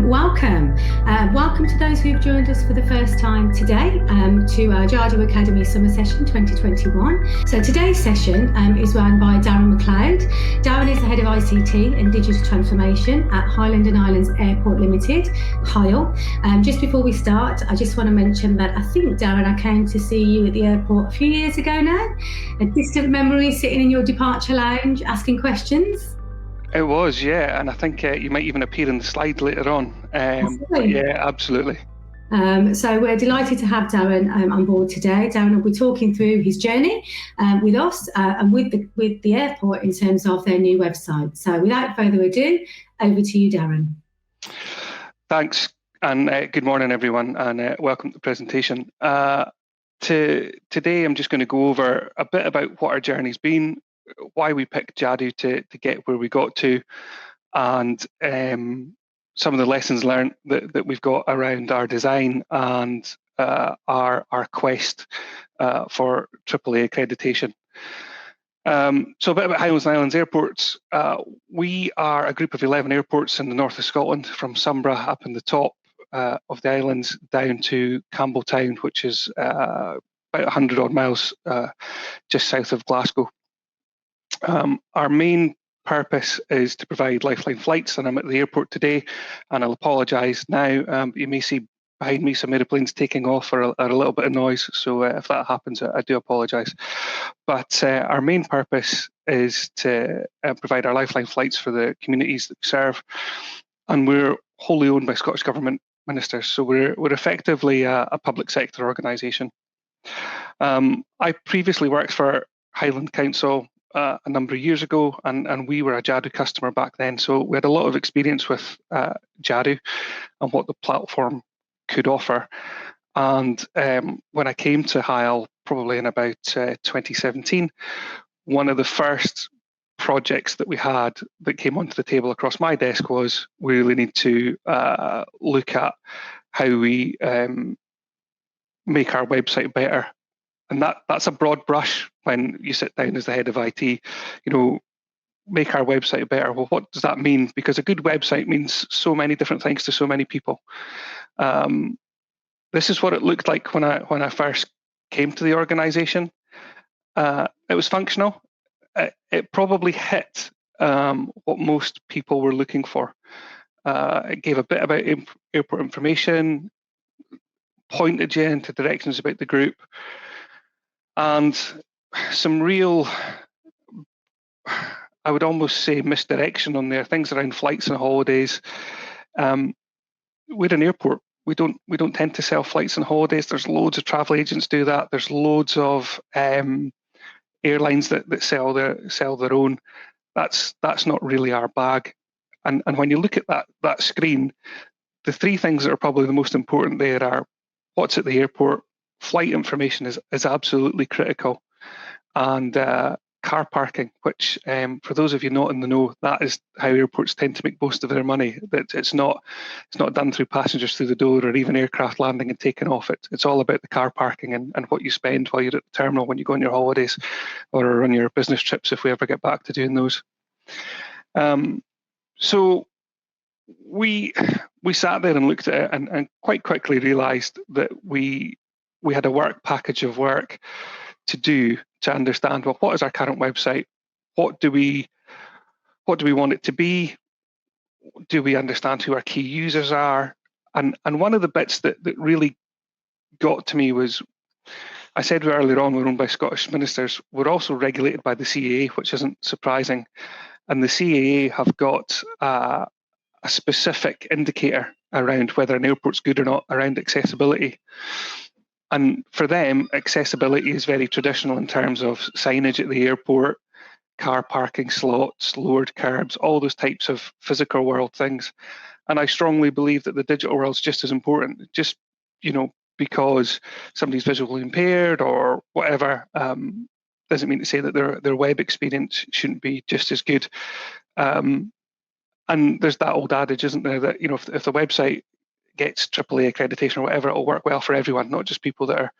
Welcome. Welcome to those who've joined us for the first time today to our Jadu Academy Summer Session 2021. So today's session is run by Darren MacLeod. Darren is the Head of ICT and Digital Transformation at Highlands and Islands Airport Limited, HIAL. Just before we start, I just want to mention that I think, Darren, I came to see you at the airport a few years ago now. A distant memory sitting in your departure lounge asking questions. It was, yeah, and I think you might even appear in the slide later on. But yeah, absolutely. So we're delighted to have Darren on board today. Darren will be talking through his journey with us and with the airport in terms of their new website. So without further ado, over to you, Darren. Thanks, and good morning, everyone, and welcome to the presentation. Today, I'm just going to go over a bit about what our journey's been, why we picked Jadu to get where we got to, and some of the lessons learned that we've got around our design and our quest for AAA accreditation. So a bit about Highlands and Islands Airports. We are a group of 11 airports in the north of Scotland, from Sunborough up in the top of the islands down to Campbelltown, which is about 100 odd miles just south of Glasgow. Our main purpose is to provide lifeline flights, and I'm at the airport today, and I'll apologise now. You may see behind me some aeroplanes taking off or a little bit of noise, so if that happens, I do apologise. But our main purpose is to provide our lifeline flights for the communities that we serve, and we're wholly owned by Scottish Government ministers, so we're effectively a public sector organisation. I previously worked for Highland Council a number of years ago, and we were a Jadu customer back then, so we had a lot of experience with Jadu and what the platform could offer. And when I came to HIAL, probably in about 2017, one of the first projects that we had that came onto the table across my desk was we really need to look at how we make our website better. And that's a broad brush when you sit down as the head of IT, make our website better. Well, what does that mean? Because a good website means so many different things to so many people. This is what it looked like when I first came to the organisation. It was functional. It probably hit what most people were looking for. It gave a bit about airport information, pointed you into directions about the group, and some real, I would almost say, misdirection on there, things around flights and holidays. We're an airport. We don't tend to sell flights and holidays. There's loads of travel agents do that. There's loads of airlines that sell their own. That's not really our bag. And when you look at that screen, the three things that are probably the most important there are what's at the airport. Flight information is absolutely critical, and car parking, which for those of you not in the know, that is how airports tend to make most of their money. That it's not done through passengers through the door or even aircraft landing and taking off. It's all about the car parking and what you spend while you're at the terminal when you go on your holidays or on your business trips, if we ever get back to doing those. So we sat there and looked at it and quite quickly realised that we had a work package of work to do to understand, well, what is our current website? What do we want it to be? Do we understand who our key users are? And one of the bits that really got to me was, I said earlier on, we're owned by Scottish ministers. We're also regulated by the CAA, which isn't surprising. And the CAA have got a specific indicator around whether an airport's good or not around accessibility. And for them, accessibility is very traditional in terms of signage at the airport, car parking slots, lowered curbs, all those types of physical world things. And I strongly believe that the digital world's just as important. Just, because somebody's visually impaired or whatever, doesn't mean to say that their web experience shouldn't be just as good. And there's that old adage, isn't there, that if the website gets AAA accreditation or whatever, it'll work well for everyone, not just people that are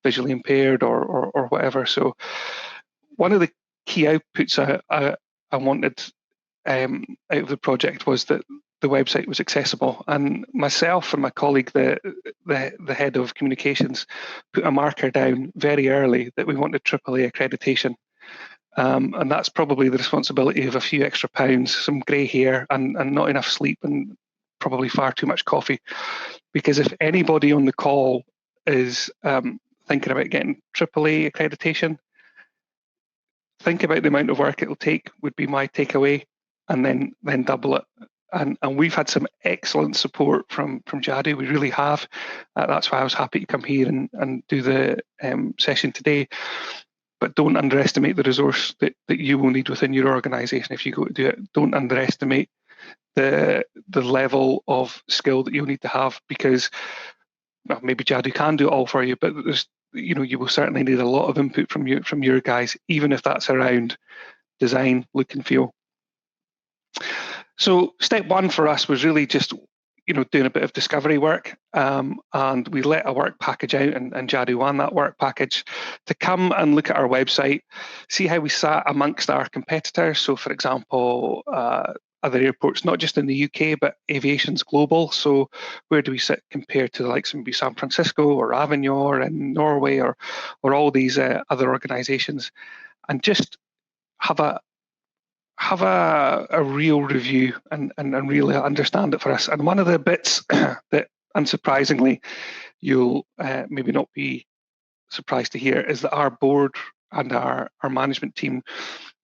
visually impaired or whatever. So one of the key outputs I wanted out of the project was that the website was accessible. And myself and my colleague, the head of communications, put a marker down very early that we wanted AAA accreditation. And that's probably the responsibility of a few extra pounds, some grey hair, and not enough sleep, and probably far too much coffee. Because if anybody on the call is thinking about getting AAA accreditation, think about the amount of work it'll take, would be my takeaway, and then double it. And we've had some excellent support from Jadu. We really have. That's why I was happy to come here and do the session today. But don't underestimate the resource that you will need within your organisation if you go to do it. Don't underestimate the level of skill that you'll need to have, because well, maybe Jadu can do it all for you, but there's, you will certainly need a lot of input from your guys, even if that's around design, look and feel. So step one for us was really just doing a bit of discovery work, and we let a work package out, and Jadu ran that work package to come and look at our website, see how we sat amongst our competitors. So for example, other airports, not just in the UK, but aviation's global. So where do we sit compared to the likes of maybe San Francisco or Avignor in Norway, or all these other organisations, and just have a real review and really understand it for us. And one of the bits that, unsurprisingly, you'll maybe not be surprised to hear is that our board and our management team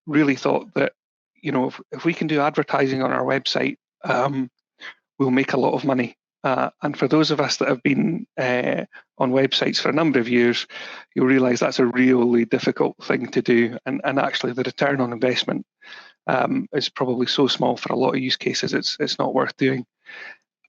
really thought that, if we can do advertising on our website, we'll make a lot of money. And for those of us that have been on websites for a number of years, you'll realise that's a really difficult thing to do. And actually the return on investment is probably so small for a lot of use cases, it's not worth doing.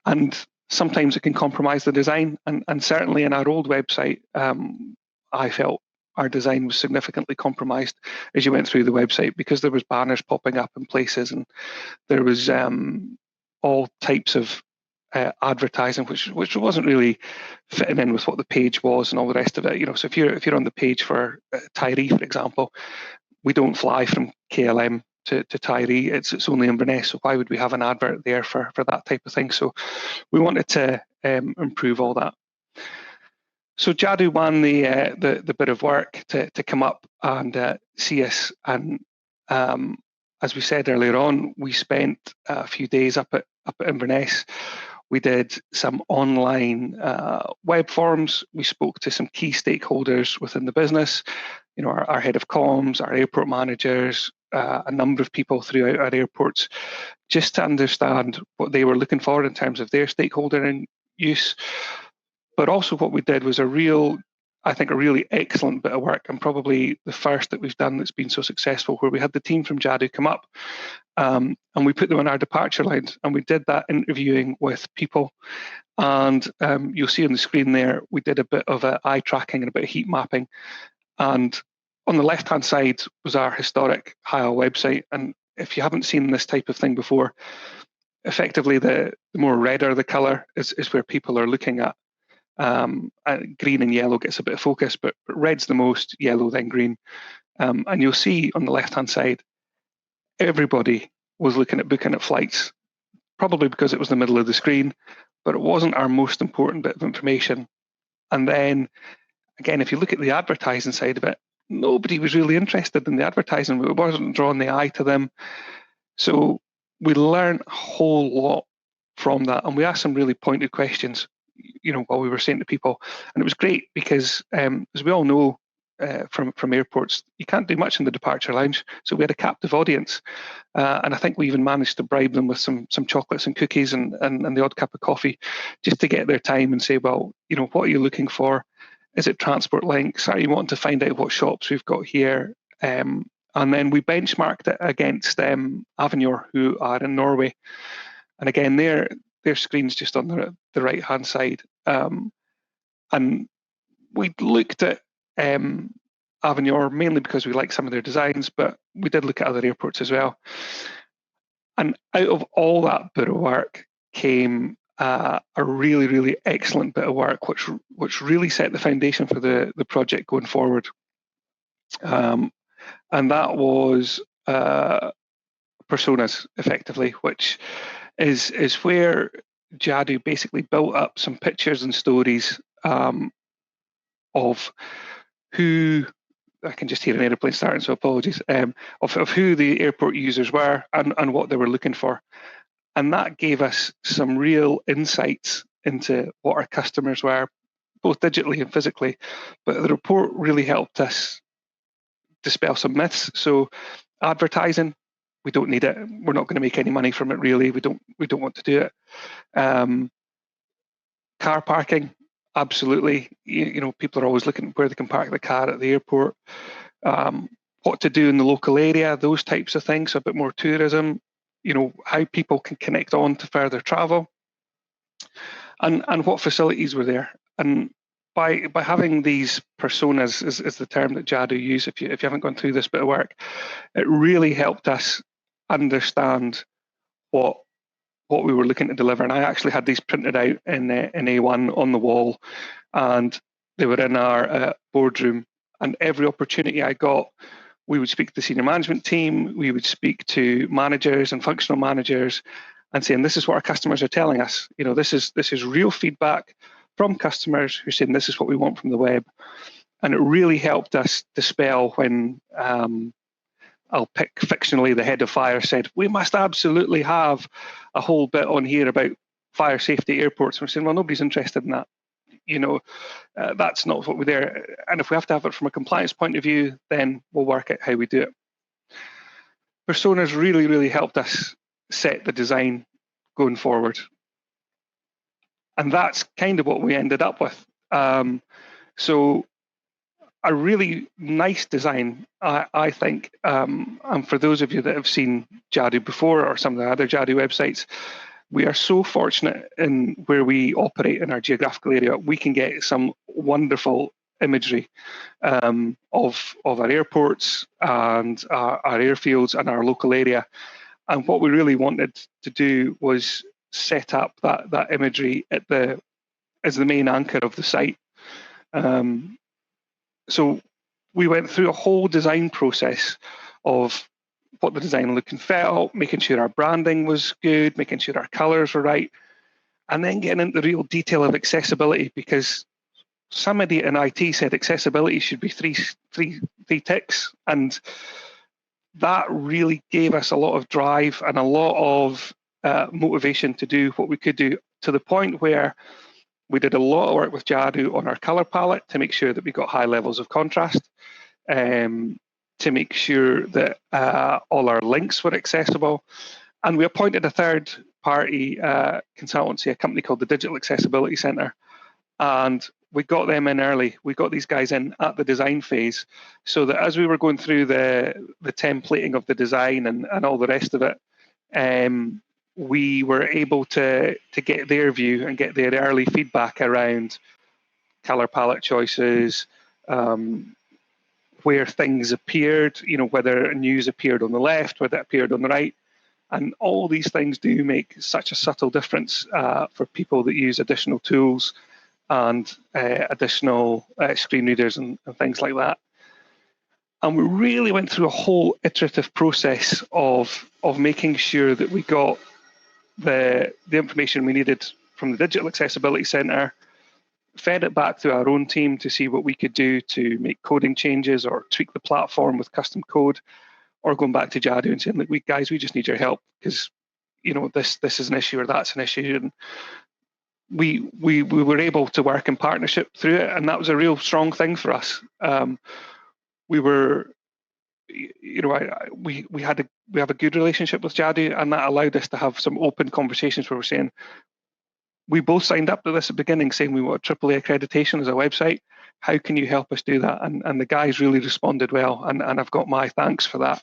And sometimes it can compromise the design. And certainly in our old website, I felt our design was significantly compromised as you went through the website, because there was banners popping up in places, and there was all types of advertising which wasn't really fitting in with what the page was and all the rest of it. So if you're on the page for Tyree, for example, we don't fly from KLM to Tyree. It's only Inverness, so why would we have an advert there for that type of thing? So we wanted to improve all that. So Jadu ran the bit of work to come up and see us, and as we said earlier on, we spent a few days up at Inverness. We did some online web forums. We spoke to some key stakeholders within the business, our head of comms, our airport managers, a number of people throughout our airports, just to understand what they were looking for in terms of their stakeholder and use. But also what we did was a really excellent bit of work, and probably the first that we've done that's been so successful, where we had the team from Jadu come up and we put them on our departure lines, and we did that interviewing with people. And you'll see on the screen there, we did a bit of eye tracking and a bit of heat mapping. And on the left-hand side was our historic HIAL website. And if you haven't seen this type of thing before, effectively the more redder the colour is where people are looking at. Green and yellow gets a bit of focus, but red's the most, yellow then green. And you'll see on the left-hand side, everybody was looking at booking at flights, probably because it was the middle of the screen, but it wasn't our most important bit of information. And then, again, if you look at the advertising side of it, nobody was really interested in the advertising. It wasn't drawing the eye to them. So we learned a whole lot from that, and we asked some really pointed questions, while we were saying to people. And it was great because, as we all know, from airports, you can't do much in the departure lounge. So we had a captive audience, and I think we even managed to bribe them with some chocolates and cookies and the odd cup of coffee, just to get their time and say, well, what are you looking for? Is it transport links? Are you wanting to find out what shops we've got here? And then we benchmarked it against Avignor, who are in Norway. And again, their screen's just on the right-hand side. And we looked at Avignor mainly because we like some of their designs, but we did look at other airports as well. And out of all that bit of work came a really, really excellent bit of work, which really set the foundation for the project going forward. And that was personas, effectively, which is where Jadu basically built up some pictures and stories of who, I can just hear an aeroplane starting, so apologies, of who the airport users were and what they were looking for. And that gave us some real insights into what our customers were, both digitally and physically. But the report really helped us dispel some myths. So advertising, we don't need it. We're not going to make any money from it, really. We don't want to do it. Car parking, absolutely. You know, people are always looking at where they can park the car at the airport. What to do in the local area, those types of things. So a bit more tourism. You know, how people can connect on to further travel, and what facilities were there. And by having these personas, is the term that Jadu use. If you haven't gone through this bit of work, it really helped us understand what we were looking to deliver. And I actually had these printed out in A1 on the wall, and they were in our boardroom. And every opportunity I got, we would speak to the senior management team, we would speak to managers and functional managers, and saying, this is what our customers are telling us. You know, this is real feedback from customers who are saying this is what we want from the web. And it really helped us dispel when I'll pick fictionally, the head of fire said, we must absolutely have a whole bit on here about fire safety at airports. And we're saying, well, nobody's interested in that. You know, that's not what we're there. And if we have to have it from a compliance point of view, then we'll work out how we do it. Personas really, really helped us set the design going forward. And that's kind of what we ended up with. So a really nice design, I think. And for those of you that have seen Jadu before or some of the other Jadu websites, we are so fortunate in where we operate in our geographical area. We can get some wonderful imagery of our airports and our airfields and our local area. And what we really wanted to do was set up that imagery as the main anchor of the site. So we went through a whole design process of what the design look and felt, making sure our branding was good, making sure our colours were right, and then getting into the real detail of accessibility, because somebody in IT said accessibility should be three ticks, and that really gave us a lot of drive and a lot of motivation to do what we could do, to the point where we did a lot of work with Jadu on our colour palette to make sure that we got high levels of contrast, to make sure that all our links were accessible. And we appointed a third-party consultancy, a company called the Digital Accessibility Centre, and we got them in early. We got these guys in at the design phase, so that as we were going through the templating of the design and all the rest of it, we were able to get their view and get their early feedback around colour palette choices, where things appeared, you know, whether news appeared on the left, whether it appeared on the right. And all these things do make such a subtle difference for people that use additional tools and additional screen readers and things like that. And we really went through a whole iterative process of making sure that we got the information we needed from the Digital Accessibility Centre, fed it back to our own team to see what we could do to make coding changes or tweak the platform with custom code, or going back to Jadu and saying, look, we just need your help, because, you know, this is an issue or that's an issue. And we were able to work in partnership through it, and that was a real strong thing for us. We were, you know, we have a good relationship with Jadu, and that allowed us to have some open conversations where we're saying, we both signed up to this at the beginning saying we want AAA accreditation as a website. How can you help us do that? And the guys really responded well, and I've got my thanks for that,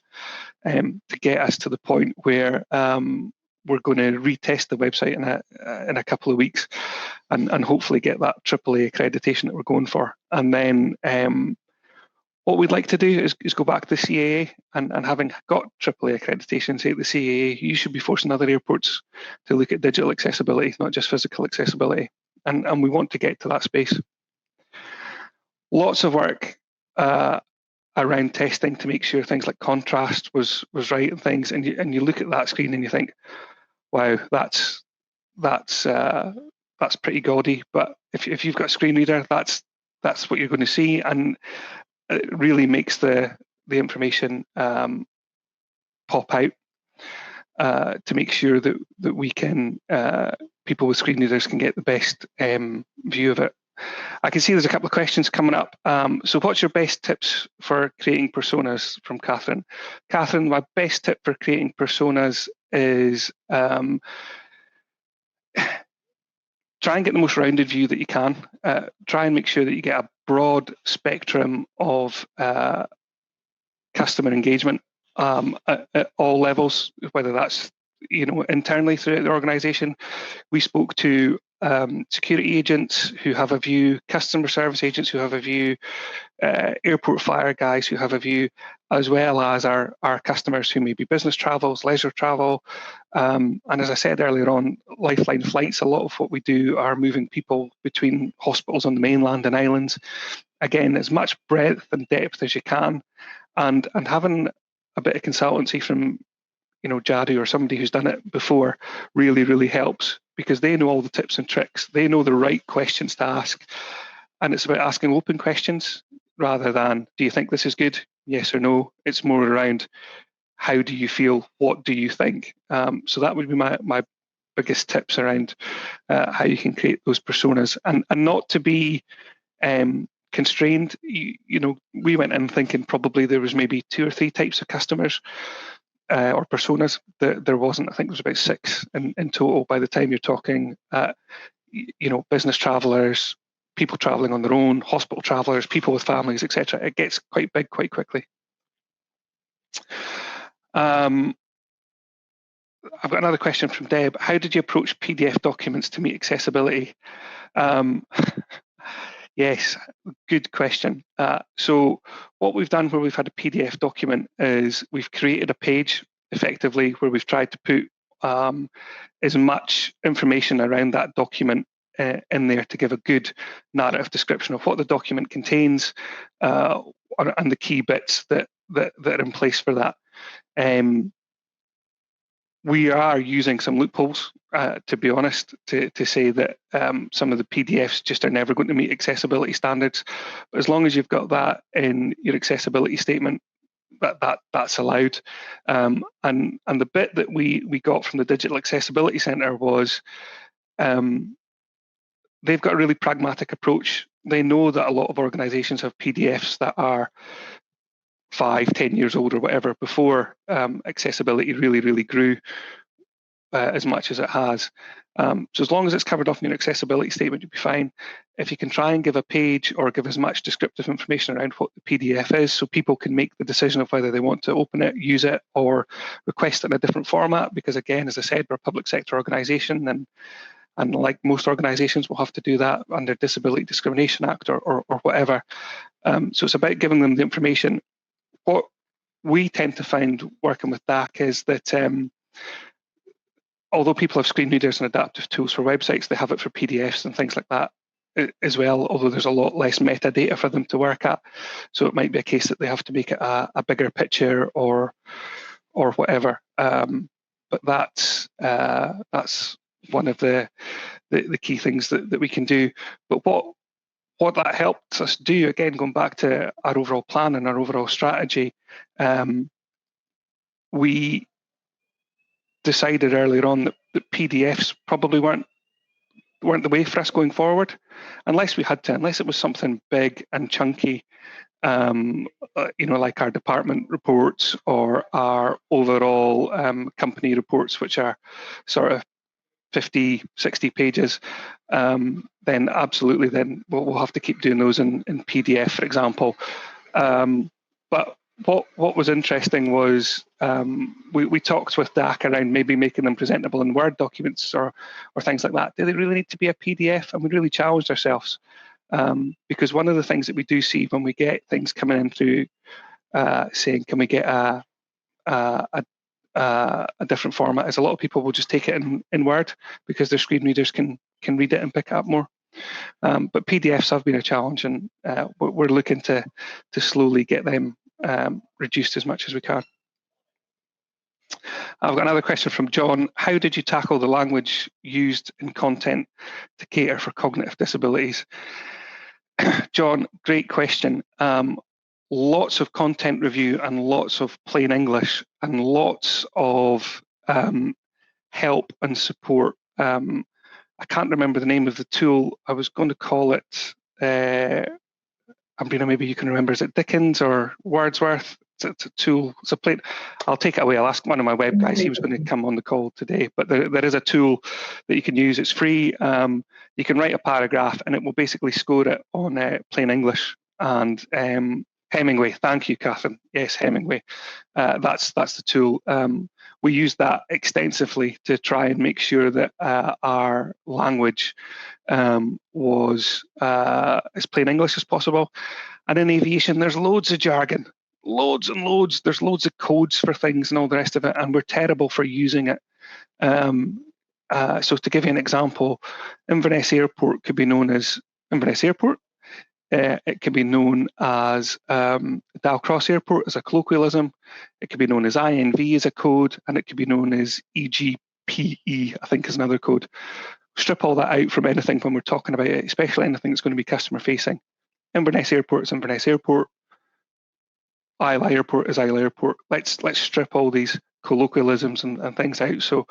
to get us to the point where we're going to retest the website in a couple of weeks, and hopefully get that AAA accreditation that we're going for. And then what we'd like to do is go back to the CAA, and having got AAA accreditation, say to the CAA, you should be forcing other airports to look at digital accessibility, not just physical accessibility. And we want to get to that space. Lots of work around testing to make sure things like contrast was right and things. And you look at that screen and you think, wow, that's pretty gaudy. But if you've got a screen reader, that's what you're going to see, and it really makes the information pop out to make sure that we can people with screen readers can get the best view of it. I can see there's a couple of questions coming up. So what's your best tips for creating personas from Catherine? Catherine, my best tip for creating personas is try and get the most rounded view that you can. Try and make sure that you get a broad spectrum of customer engagement at all levels, whether that's internally throughout the organisation. We spoke to security agents who have a view, customer service agents who have a view, airport fire guys who have a view, as well as our customers who may be business travels, leisure travel. And as I said earlier on, Lifeline flights, a lot of what we do are moving people between hospitals on the mainland and islands. Again, as much breadth and depth as you can, and having a bit of consultancy from Jadu or somebody who's done it before really helps, because they know all the tips and tricks. They know the right questions to ask, and it's about asking open questions rather than, do you think this is good? Yes or no. It's more around, how do you feel? What do you think? So that would be my biggest tips around how you can create those personas, and not to be constrained. We went in thinking probably there was maybe 2 or 3 types of customers or personas. There wasn't. I think there was about 6 in total by the time you're talking business travellers, people travelling on their own, hospital travellers, people with families, etc. It gets quite big quite quickly. I've got another question from Deb. How did you approach PDF documents to meet accessibility? Yes, good question. So what we've done where we've had a PDF document is we've created a page effectively where we've tried to put as much information around that document in there to give a good narrative description of what the document contains and the key bits that are in place for that. We are using some loopholes, to be honest, to say that some of the PDFs just are never going to meet accessibility standards. But as long as you've got that in your accessibility statement, that's allowed. And the bit that we got from the Digital Accessibility Centre was they've got a really pragmatic approach. They know that a lot of organisations have PDFs that are 5-10 years old or whatever before accessibility really grew as much as it has. So as long as it's covered off in your accessibility statement, you'll be fine. If you can try and give a page or give as much descriptive information around what the PDF is, so people can make the decision of whether they want to open it, use it, or request it in a different format, because again, as I said, we're a public sector organisation, and like most organisations, we'll have to do that under Disability Discrimination Act or whatever. So it's about giving them the information. What we tend to find working with DAC is that although people have screen readers and adaptive tools for websites, they have it for PDFs and things like that as well, although there's a lot less metadata for them to work at. So it might be a case that they have to make it a bigger picture or whatever. But that's one of the key things that we can do. But what that helps us do, again, going back to our overall plan and our overall strategy, we decided earlier on that PDFs probably weren't the way for us going forward, unless it was something big and chunky, like our department reports or our overall company reports, which are sort of 50, 60 pages, then absolutely, then we'll have to keep doing those in PDF, for example. But what was interesting was we talked with DAC around maybe making them presentable in Word documents or things like that. Do they really need to be a PDF? And we really challenged ourselves, because one of the things that we do see when we get things coming in through saying, can we get a different format, is a lot of people will just take it in Word because their screen readers can read it and pick it up more. But PDFs have been a challenge, and we're looking to slowly get them reduced as much as we can. I've got another question from John. How did you tackle the language used in content to cater for cognitive disabilities? John, great question. Lots of content review and lots of plain English and lots of help and support. I can't remember the name of the tool. I was going to call it, Ambrina, maybe you can remember, is it Dickens or Wordsworth? It's a tool, it's a plate. I'll take it away. I'll ask one of my web guys. He was going to come on the call today, but there is a tool that you can use. It's free. You can write a paragraph and it will basically score it on plain English. And Hemingway, thank you, Catherine. Yes, Hemingway. That's the tool. We use that extensively to try and make sure that our language was as plain English as possible. And in aviation, there's loads of jargon. Loads and loads. There's loads of codes for things and all the rest of it, and we're terrible for using it. So to give you an example, Inverness Airport could be known as Inverness Airport. It can be known as Dalcross Airport as a colloquialism. It could be known as INV as a code, and it could be known as EGPE, I think, is another code. Strip all that out from anything when we're talking about it, especially anything that's going to be customer facing. Inverness Airport is Inverness Airport. Isle Airport is Isle Airport. Let's strip all these colloquialisms and things out. So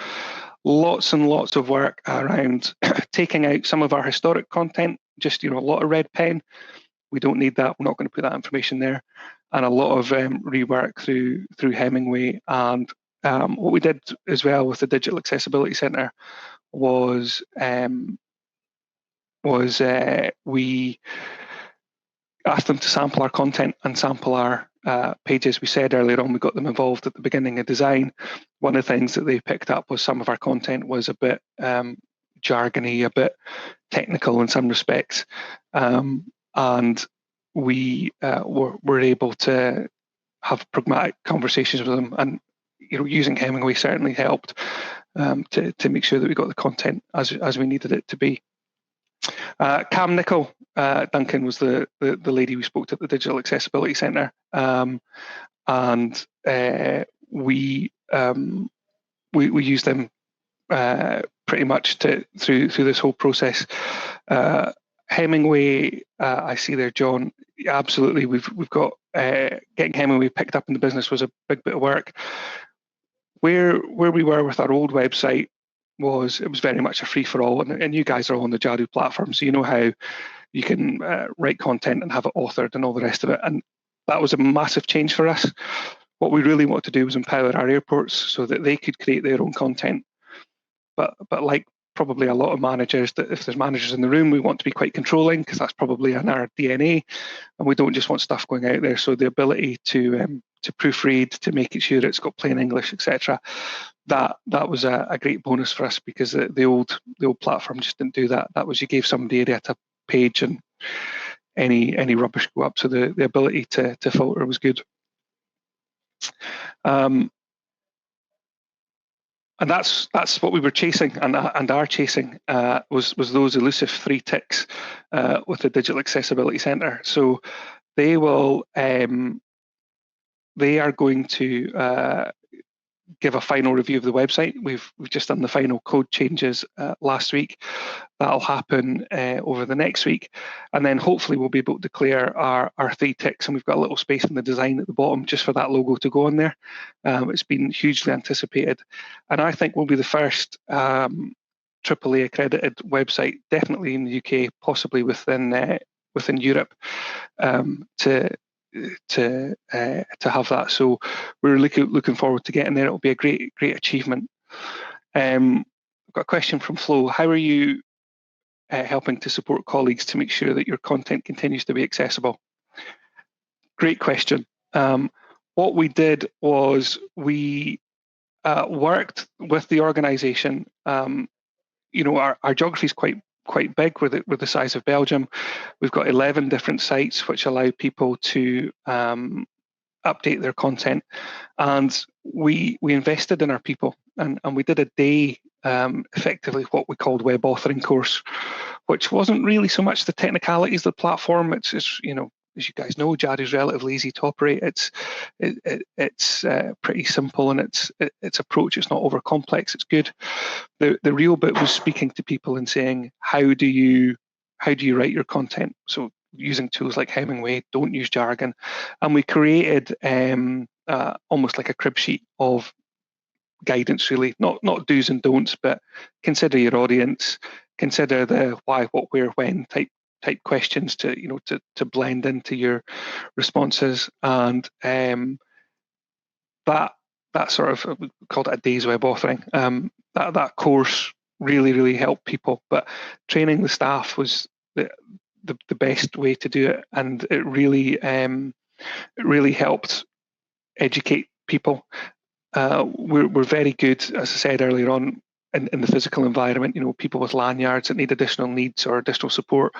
lots and lots of work around taking out some of our historic content, just a lot of red pen. We don't need that. We're not going to put that information there. And a lot of rework through Hemingway. And what we did as well with the Digital Accessibility Centre was we asked them to sample our content and sample our pages. We said earlier on, we got them involved at the beginning of design. One of the things that they picked up was some of our content was a bit jargony, a bit technical in some respects. And we were able to have pragmatic conversations with them. And using Hemingway certainly helped to make sure that we got the content as we needed it to be. Cam Nicol Duncan was the lady we spoke to at the Digital Accessibility Centre, and we used them pretty much through this whole process. Hemingway, I see there, John. Absolutely, we've got getting Hemingway picked up in the business was a big bit of work. Where we were with our old website was very much a free for all, and you guys are all on the Jadu platform, so you know how you can write content and have it authored and all the rest of it. And that was a massive change for us. What we really want to do was empower our airports so that they could create their own content. But like probably a lot of managers, that if there's managers in the room, we want to be quite controlling because that's probably in our DNA, and we don't just want stuff going out there. So the ability to proofread, to make sure it's got plain English, etc. That was a great bonus for us, because the old platform just didn't do that. That was, you gave somebody a data page and any rubbish go up. So the ability to filter was good. And that's what we were chasing and are chasing was those elusive 3 ticks with the Digital Accessibility Centre. So they will they are going to give a final review of the website. We've just done the final code changes last week. That'll happen over the next week, and then hopefully we'll be able to declare our 3 ticks, and we've got a little space in the design at the bottom just for that logo to go on there. It's been hugely anticipated, and I think we'll be the first AAA accredited website, definitely in the UK, possibly within Europe, to have that. So we're looking forward to getting there. It'll be a great achievement. I've got a question from Flo. How are you helping to support colleagues to make sure that your content continues to be accessible? Great question. What we did was we worked with the organisation. Our geography is quite big. We're the size of Belgium. We've got 11 different sites which allow people to update their content, and we invested in our people, and we did a day, effectively what we called web authoring course, which wasn't really so much the technicalities of the platform. It's as you guys know, Jadu is relatively easy to operate. It's pretty simple in its approach. It's not over complex. It's good. The real bit was speaking to people and saying, how do you write your content? So using tools like Hemingway, don't use jargon. And we created almost like a crib sheet of guidance, really, not do's and don'ts, but consider your audience, consider the why, what, where, when type questions to blend into your responses. And that sort of, we called it a day's web authoring. That course really helped people, but training the staff was the best way to do it, and it really helped educate people. We're very good, as I said earlier on, in the physical environment. People with lanyards that need additional needs or additional support.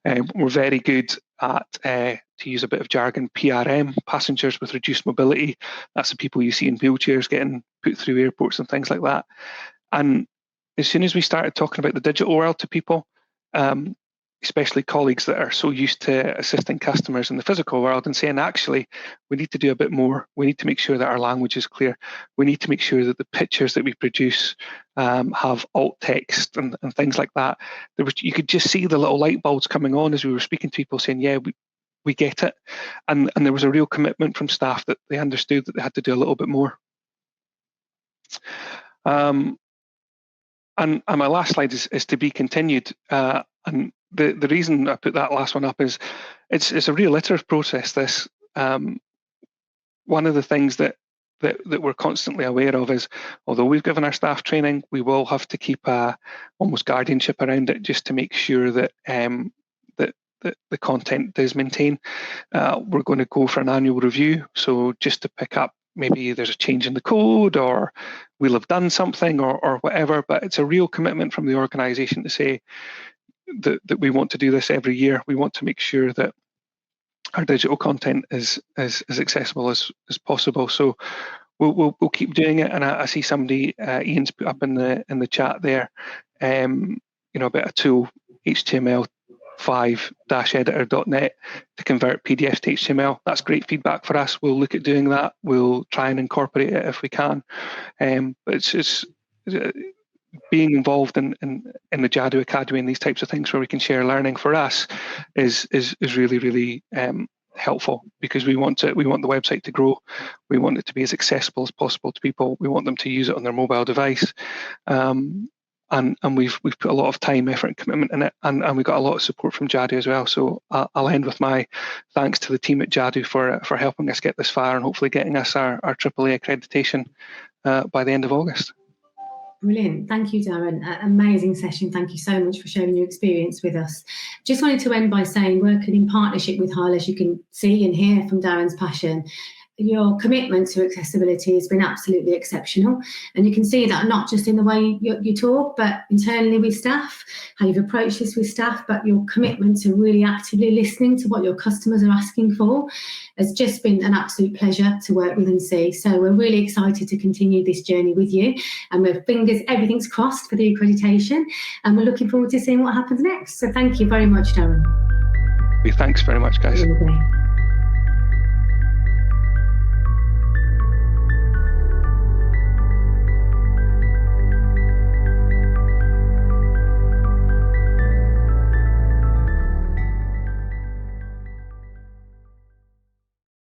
We're very good at, to use a bit of jargon, PRM, passengers with reduced mobility. That's the people you see in wheelchairs getting put through airports and things like that. And as soon as we started talking about the digital world to people, especially colleagues that are so used to assisting customers in the physical world, and saying, actually, we need to do a bit more. We need to make sure that our language is clear. We need to make sure that the pictures that we produce have alt text and things like that. You could just see the little light bulbs coming on as we were speaking to people, saying, yeah, we get it. And there was a real commitment from staff that they understood that they had to do a little bit more. And my last slide is to be continued. And the reason I put that last one up is it's a real iterative process. This one of the things that we're constantly aware of is, although we've given our staff training, we will have to keep almost guardianship around it, just to make sure that the content is maintained. We're going to go for an annual review, so just to pick up, maybe there's a change in the code, or we'll have done something, or whatever. But it's a real commitment from the organisation to say that we want to do this every year. We want to make sure that our digital content is as accessible as possible. So we'll keep doing it. And I see somebody, Ian's put up in the chat there, about a tool, HTML5-editor.net, to convert PDFs to HTML. That's great feedback for us. We'll look at doing that. We'll try and incorporate it if we can. But it's being involved in the Jadu Academy and these types of things where we can share learning, for us is really helpful, because we want the website to grow. We want it to be as accessible as possible to people. We want them to use it on their mobile device. And we've put a lot of time, effort, and commitment in it, and we got a lot of support from Jadu as well. So I'll end with my thanks to the team at Jadu for helping us get this far, and hopefully getting us our AAA accreditation by the end of August. Brilliant. Thank you, Darren. Amazing session. Thank you so much for sharing your experience with us. Just wanted to end by saying, working in partnership with HIAL, as you can see and hear from Darren's passion, your commitment to accessibility has been absolutely exceptional. And you can see that not just in the way you talk, but internally with staff, how you've approached this with staff, but your commitment to really actively listening to what your customers are asking for has just been an absolute pleasure to work with and see. So we're really excited to continue this journey with you, and we're everything's crossed for the accreditation, and we're looking forward to seeing what happens next. So thank you very much, Darren. Thanks very much, guys.